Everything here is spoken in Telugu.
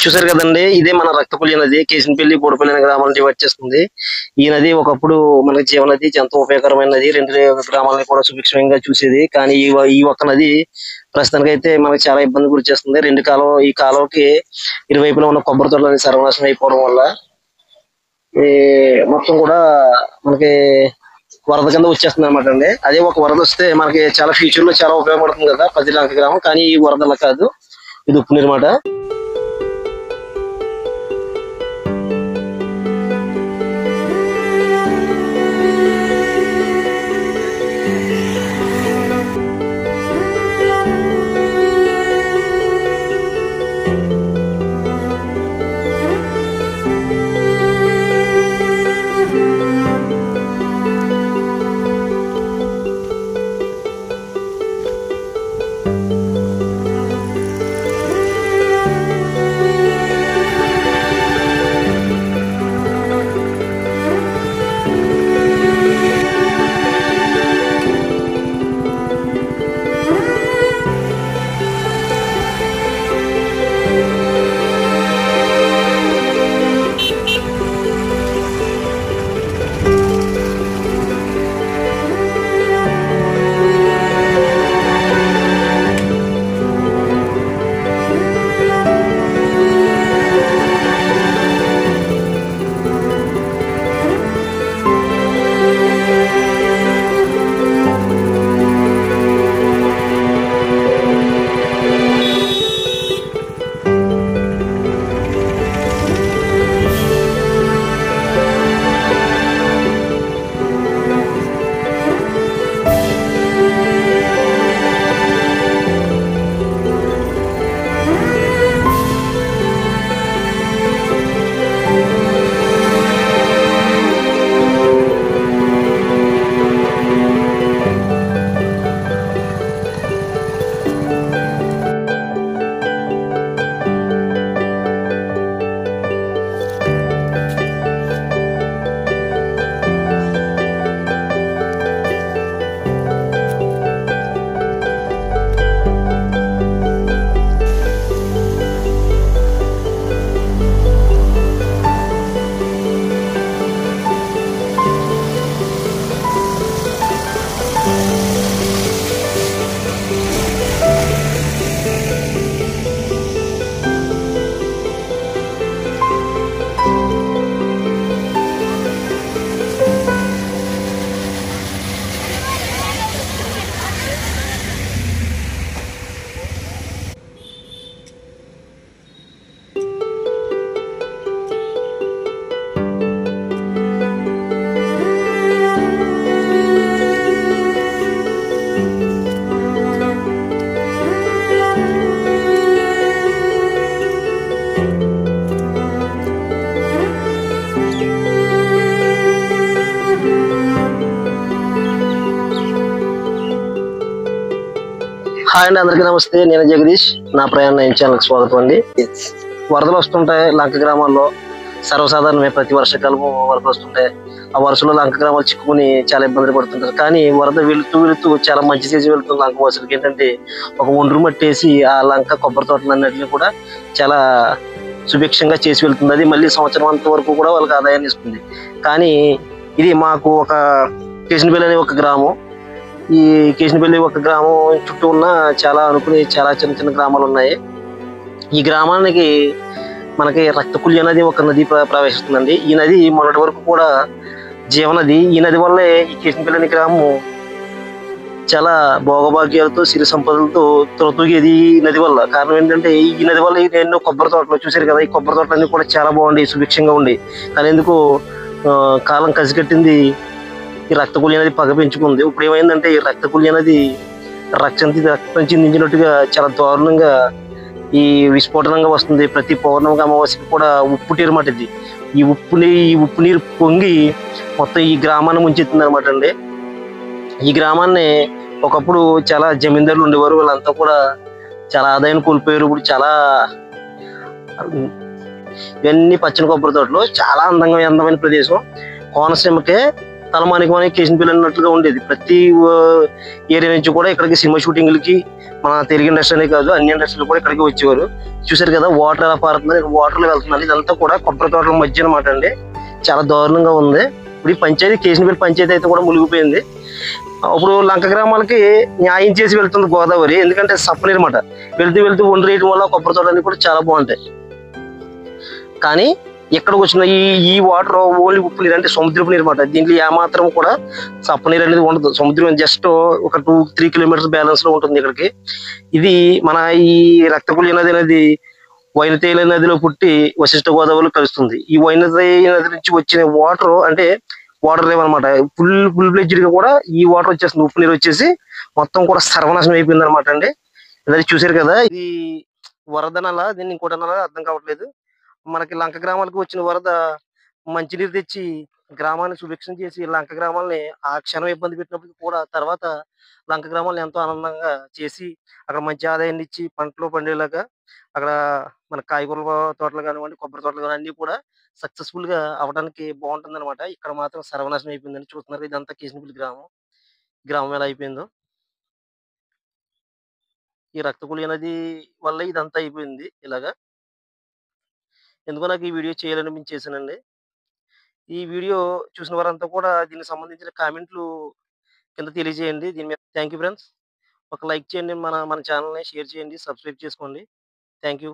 చూసారు కదండి, ఇదే మన రక్తపుల్లి నది కేసినపల్లి బోడిపల్లి అనే గ్రామాలను డివైడ్ చేస్తుంది. ఈ నది ఒకప్పుడు మనకి జీవనది, ఎంతో ఉపయోగకరమైన నది. రెండు గ్రామాలని కూడా సుభిక్షంగా చూసేది. కానీ ఈ ఒక్క నది ప్రస్తుతానికి అయితే మనకి చాలా ఇబ్బంది గురి చేస్తుంది. ఈ కాలువకి ఇరువైపులా ఉన్న కొబ్బరి తోటలని సర్వనాశనం అయిపోవడం వల్ల మొత్తం కూడా మనకి వరద కింద వచ్చేస్తుంది అనమాట అండి. అదే ఒక వరద వస్తే మనకి చాలా ఫ్యూచర్ లో చాలా ఉపయోగపడుతుంది కదా పదిలంక గ్రామం. కానీ ఈ వరదలా కాదు, ఇది ఉప్పు నీరు మాట. హాయ్ అండి, అందరికీ నమస్తే. నేను జగదీష్. నా ప్రయాణ ఛానల్కి స్వాగతం అండి. వరదలు వస్తుంటాయి లంక గ్రామాల్లో, సర్వసాధారణమే. ప్రతి వర్షాకాలము వరదలు వస్తుంటాయి. ఆ వరుసలో లంక గ్రామాలు చిక్కుకుని చాలా ఇబ్బందులు పడుతుంటారు. కానీ వరద వెళుతూ చాలా మంచి చేసి వెళ్తుంది లంక వాసులకి. ఏంటంటే ఒక ఒండ్రు మట్టేసి ఆ లంక కొబ్బరి తోటలన్నింటినీ కూడా చాలా సుభిక్షంగా చేసి వెళ్తుంది. అది మళ్ళీ సంవత్సరం అంత వరకు కూడా వాళ్ళకి ఆదాయాన్ని ఇస్తుంది. కానీ ఇది మాకు ఒక కేసినపల్లి అనే ఒక గ్రామం. ఈ కేసినపల్లి ఒక గ్రామం చుట్టూ ఉన్న చాలా చిన్న చిన్న గ్రామాలు ఉన్నాయి. ఈ గ్రామానికి మనకి రక్తపుల్లి అనేది ఒక నది ప్రవేశిస్తుందండి. ఈ నది మొన్నటి వరకు కూడా జీవనది. ఈ నది వల్లే ఈ కేసినపల్లి అనే గ్రామం చాలా భోగభాగ్యాలతో సిరి సంపదలతో త్రొతూగేది ఈ నది వల్ల. కారణం ఏంటంటే ఈ నది వల్ల ఎన్నో కొబ్బరి తోటలు చూశారు కదా. ఈ కొబ్బరి తోటలన్నీ కూడా చాలా బాగుండి సుభిక్షంగా ఉండి, కానీ ఎందుకు కాలం కసిగట్టింది ఈ రక్తపుల్లి అనేది పగ పెంచుకుంది. ఇప్పుడు ఏమైందంటే ఈ రక్తపుల్లి అనేది రక్తం చిందించినట్టుగా చాలా దారుణంగా ఈ విస్ఫోటనంగా వస్తుంది. ప్రతి పౌర్ణమికి అమావాస్యకి కూడా ఉప్పు నీరు మాట ఇది. ఈ ఉప్పు నీరు పొంగి మొత్తం ఈ గ్రామాన్ని ముంచెత్తింది అనమాట అండి. ఈ గ్రామాన్ని ఒకప్పుడు చాలా జమీందారులు ఉండేవారు. వాళ్ళంతా కూడా చాలా ఆదాయాన్ని కోల్పోయారు. ఇప్పుడు చాలా ఇవన్నీ పచ్చని కొబ్బరి తోటలు చాలా అందమైన ప్రదేశం. కోనసీమకే తలమానికం అనే కేసినపల్లి అన్నట్లుగా ఉండేది. ప్రతి ఏరియా నుంచి కూడా ఇక్కడికి సినిమా షూటింగ్లకి మన తెలుగు ఇండస్ట్రీ అనే కాదు అన్ని ఇండస్ట్రీలు కూడా ఇక్కడికి వచ్చేవారు. చూసారు కదా వాటర్ ఎలా పారుతుంది, వాటర్ లో వెళ్తున్నారు. ఇదంతా కూడా కొబ్బరి తోటల మధ్య అనమాట అండి. చాలా దారుణంగా ఉంది. ఇప్పుడు ఈ పంచాయతీ కేసినపల్లి పంచాయతీ అయితే కూడా మునిగిపోయింది. ఇప్పుడు లంక గ్రామాలకి న్యాయం చేసి వెళ్తుంది గోదావరి. ఎందుకంటే సప్పనీరు మాట వెళ్తూ ఒండ్రు వేయడం వల్ల కొబ్బరి తోటలన్నీ కూడా చాలా బాగుంటాయి. కానీ ఎక్కడికి వచ్చిన ఈ వాటర్ ఓన్లీ ఉప్పు నీరు, అంటే సముద్రపు నీరు మాట. దీంట్లో ఏమాత్రం కూడా సప్పనీరు అనేది ఉండదు. సముద్రం జస్ట్ ఒక 2-3 కిలోమీటర్స్ బ్యాలెన్స్ లో ఉంటుంది ఇక్కడికి. ఇది మన ఈ రక్తపులి నది అనేది వైనతేయ నదిలో పుట్టి వశిష్ఠ గోదావరిలో కలుస్తుంది. ఈ వైనతేయ నది నుంచి వచ్చిన వాటర్ అంటే వాటర్ లేవన్నమాట. ఫుల్ ఫ్లెడ్జ్డ్ గా కూడా ఈ వాటర్ వచ్చేస్తుంది. ఉప్పు నీరు వచ్చేసి మొత్తం కూడా సర్వనాశనం అయిపోయింది అనమాట అండి. అది చూసారు కదా. ఇది వరద నల, దీన్ని ఇంకోటి అనాలా అర్థం కావట్లేదు. మనకి లంక గ్రామాలకు వచ్చిన వరద మంచినీరు తెచ్చి గ్రామాన్ని సుభిక్షం చేసి లంక గ్రామాలని ఆ క్షణం ఇబ్బంది పెట్టినప్పటికీ కూడా తర్వాత లంక గ్రామాలను ఎంతో ఆనందంగా చేసి అక్కడ మంచి ఆదాయాన్ని ఇచ్చి పంటలు పండేలాగా అక్కడ మన కాయగూరల తోటలు కానివ్వండి, కొబ్బరి తోటలు కానీ అన్ని కూడా సక్సెస్ఫుల్ గా అవడానికి బాగుంటుంది అనమాట. ఇక్కడ మాత్రం సర్వనాశనం అయిపోయిందని చూస్తున్నారు. ఇదంతా కేసినపల్లి గ్రామం. గ్రామం ఎలా అయిపోయిందో ఈ రక్తపులి అనేది వల్ల ఇదంతా అయిపోయింది ఇలాగా. ఎందుకో నాకు ఈ వీడియో చేయాలనిపించేసానండి. ఈ వీడియో చూసిన వారంతా కూడా దీనికి సంబంధించిన కామెంట్లు కింద తెలియజేయండి. దీని మీద థ్యాంక్ యూ ఫ్రెండ్స్. ఒక లైక్ చేయండి, మన మన ఛానల్ని షేర్ చేయండి, సబ్స్క్రైబ్ చేసుకోండి. Thank you.